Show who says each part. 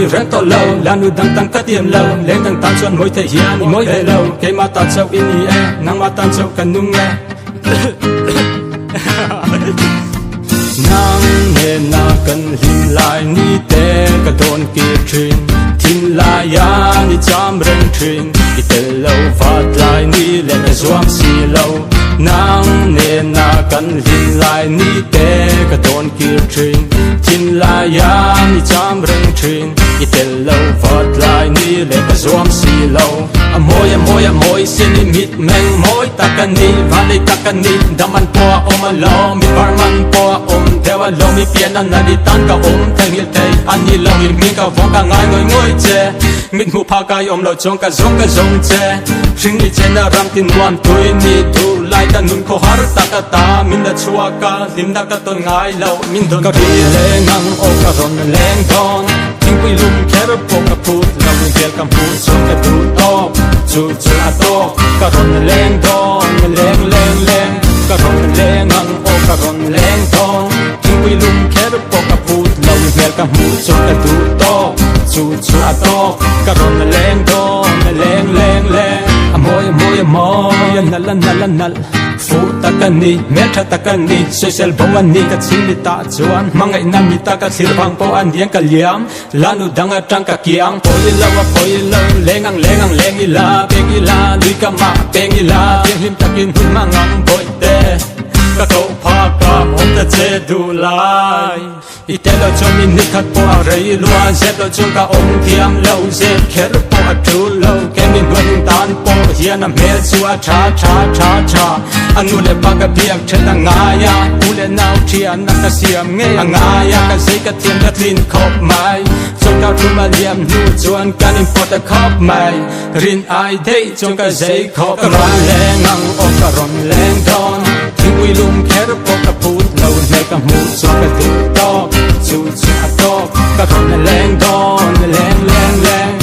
Speaker 1: răng to lâu là nu đăng tăng cắt tiệm lâu lên đăng tăng xuân mỗi thể hiện mỗi về lâu cái mà tan sâu in đi e nắng mà tan sâu cần nung nghe nắng nên na cần hình lại ni tê cả đồn kia truyền tin lại ya ni chăm rèn truyền đi tê lâu phát lại ni lên zoom xì lâu nắng nên na cần hình lại ni tê cả đồn kia truyền tin lại ya ni chăm rèn truyền đi tê lâu phát lại ni lên zoom xì lâu môi xin đi mít mèn môi takani valley takani daman po omalo mi barman po theo lo mi pian anh đi tan cả thành hiện thế anh đi lâu mi cả vong cả ngài ngồi chè mi mu pa cái lo trong cả zong chè sinh đi trên là ram tin quan tuổi ni tu lại ta nun ko har ta min đã chua cả lim đã cả tôn ngài lâu min don cả đi lên ngang ô cả ron lên con tiếng quy lum kéo po cả phút lâu mi kéo cầm phút xuống cả tu to chu ato cả ron lên con lên cả ron lên ngang ô cả ron lên con tiếng quy lum kéo po cả phút lâu mi kéo cầm phút xuống cả tu to chu ato cả ron lên con lên môi nal fu takani metha takani social bawani ka chini ta chuan mangai na mi ta ka thir bang po an diang ka liam lanu danga tang ka kiang poilo lengang lengila pengila lika ma pengila him takin hun mangam boite ka ko pha ka om ta che du lai itelo chomi nikhat po rei lua zet lo chung ka om thiam lo zet kher po atu lo kemin gun tan po hian a mel chua cha anu le banga biak theta ngaya ule nau thian na ka siam nge ngaya ka sei ka thiam ka thin khop mai chung ka thuma liam nu chuan kan import a khop mai rin ai dei chung ka sei khop ka ron lengang o ka ron leng don thui lum kher po ka put lo ne ka mu chung ka tu to chu ato ka ron leng don leng